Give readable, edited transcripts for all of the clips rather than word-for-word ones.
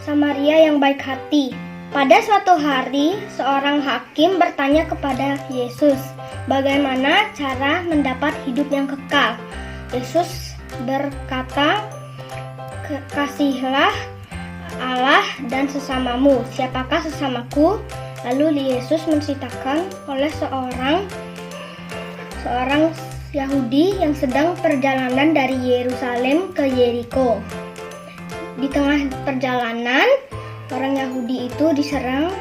Samaria yang baik hati. Pada suatu hari, seorang hakim bertanya kepada Yesus, bagaimana cara mendapat hidup yang kekal? Yesus berkata, kasihilah Allah dan sesamamu. Siapakah sesamaku? Lalu Yesus menceritakan oleh seorang Yahudi yang sedang perjalanan dari Yerusalem ke Yeriko. Di tengah perjalanan, orang Yahudi itu diserang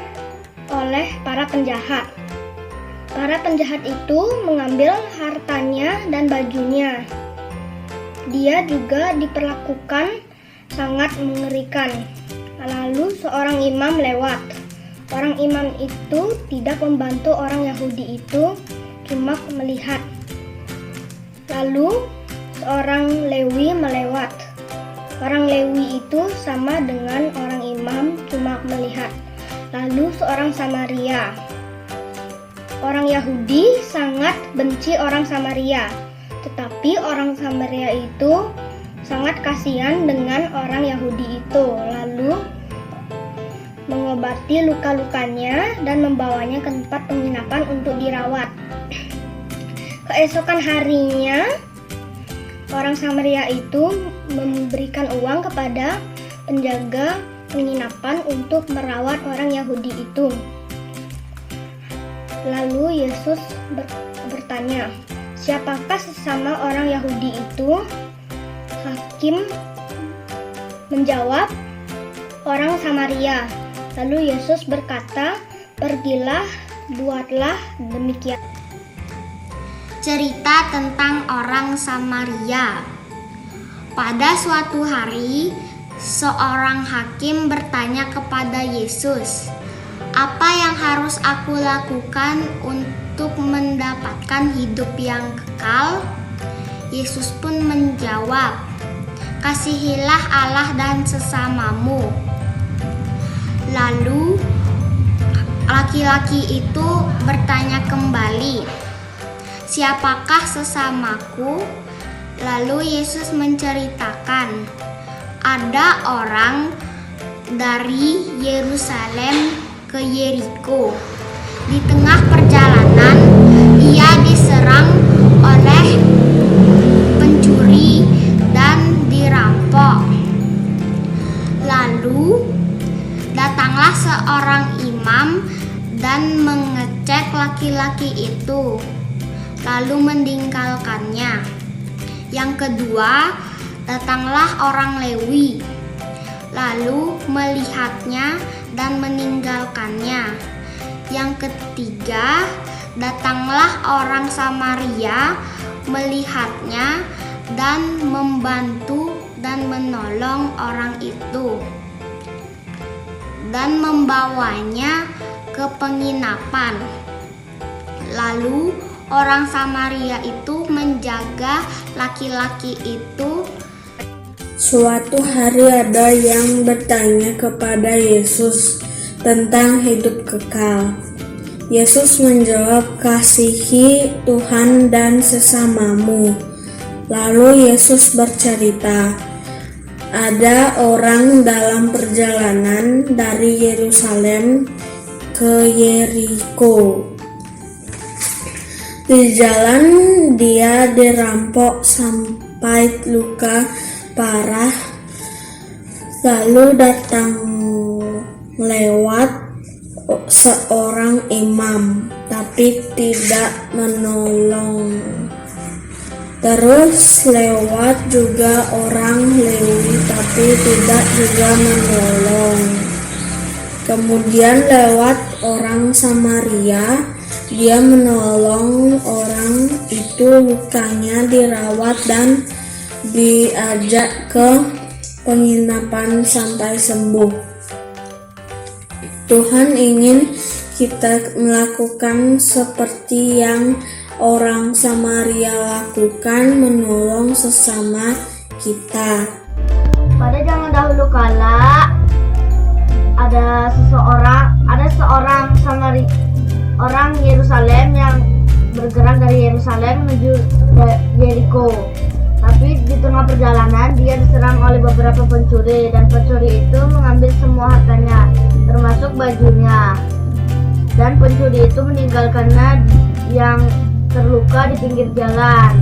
oleh para penjahat. Para penjahat itu mengambil hartanya dan bajunya. Dia juga diperlakukan sangat mengerikan. Lalu seorang imam lewat. Orang imam itu tidak membantu orang Yahudi itu, cuma melihat. Lalu seorang Lewi melewat. Orang Lewi itu sama dengan orang imam, cuma melihat. Lalu seorang Samaria. Orang Yahudi sangat benci orang Samaria, tetapi orang Samaria itu sangat kasihan dengan orang Yahudi itu. Lalu mengobati luka-lukanya dan membawanya ke tempat penginapan untuk dirawat. Keesokan harinya, orang Samaria itu memberikan uang kepada penjaga penginapan untuk merawat orang Yahudi itu. Lalu Yesus bertanya, siapakah sesama orang Yahudi itu? Hakim menjawab, orang Samaria. Lalu Yesus berkata, pergilah, buatlah demikian. Cerita tentang orang Samaria. Pada suatu hari, seorang hakim bertanya kepada Yesus, "Apa yang harus aku lakukan untuk mendapatkan hidup yang kekal?" Yesus pun menjawab, "Kasihilah Allah dan sesamamu." Lalu laki-laki itu bertanya kembali, "Siapakah sesamaku?" Lalu Yesus menceritakan, ada orang dari Yerusalem ke Yeriko. Di tengah perjalanan, ia diserang oleh pencuri dan dirampok. Lalu datanglah seorang imam dan mengecek laki-laki itu, lalu meninggalkannya. Yang kedua, datanglah orang Lewi, lalu melihatnya dan meninggalkannya. Yang ketiga, datanglah orang Samaria, melihatnya dan membantu dan menolong orang itu, dan membawanya ke penginapan. Lalu orang Samaria itu menjaga laki-laki itu. Suatu hari ada yang bertanya kepada Yesus tentang hidup kekal. Yesus menjawab, kasihi Tuhan dan sesamamu. Lalu Yesus bercerita, ada orang dalam perjalanan dari Yerusalem ke Yeriko. Di jalan dia dirampok sampai luka parah. Lalu datang lewat seorang imam, tapi tidak menolong. Terus lewat juga orang Lewi, tapi tidak juga menolong. Kemudian lewat orang Samaria, dia menolong orang itu, lukanya dirawat dan diajak ke penginapan sampai sembuh. Tuhan ingin kita melakukan seperti yang orang Samaria lakukan, menolong sesama kita. Pada zaman dahulu kala ada seorang orang Yerusalem yang bergerak dari Yerusalem menuju Yeriko. Tapi di tengah perjalanan dia diserang oleh beberapa pencuri, dan pencuri itu mengambil semua bajunya. Dan pencuri itu meninggalkannya yang terluka di pinggir jalan.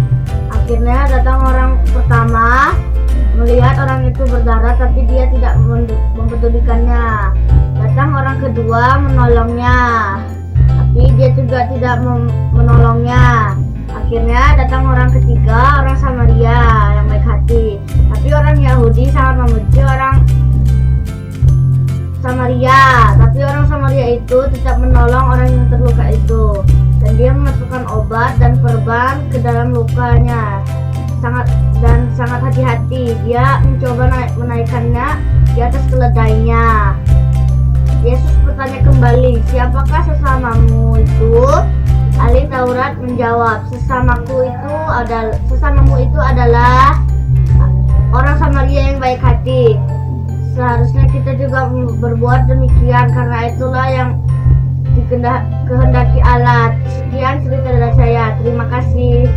Akhirnya datang orang pertama, melihat orang itu berdarah tapi dia tidak mempedulikannya. Datang orang kedua menolongnya, tapi dia juga tidak menolongnya. Akhirnya datang orang ketiga, orang Samaria yang baik hati. Tapi orang Yahudi sangat membenci orang Samaria. Tapi orang Samaria itu tetap menolong orang yang terluka itu. Dan dia memasukkan obat dan perban ke dalam lukanya. Sangat hati-hati. Dia mencoba menaikkannya di atas keledainya. Yesus bertanya kembali, siapakah sesamamu itu? Ahli Taurat menjawab, sesamamu itu adalah orang Samaria yang baik hati. Seharusnya kita juga berbuat demikian, karena itulah yang dikehendaki Allah. Sekian cerita dari saya. Terima kasih.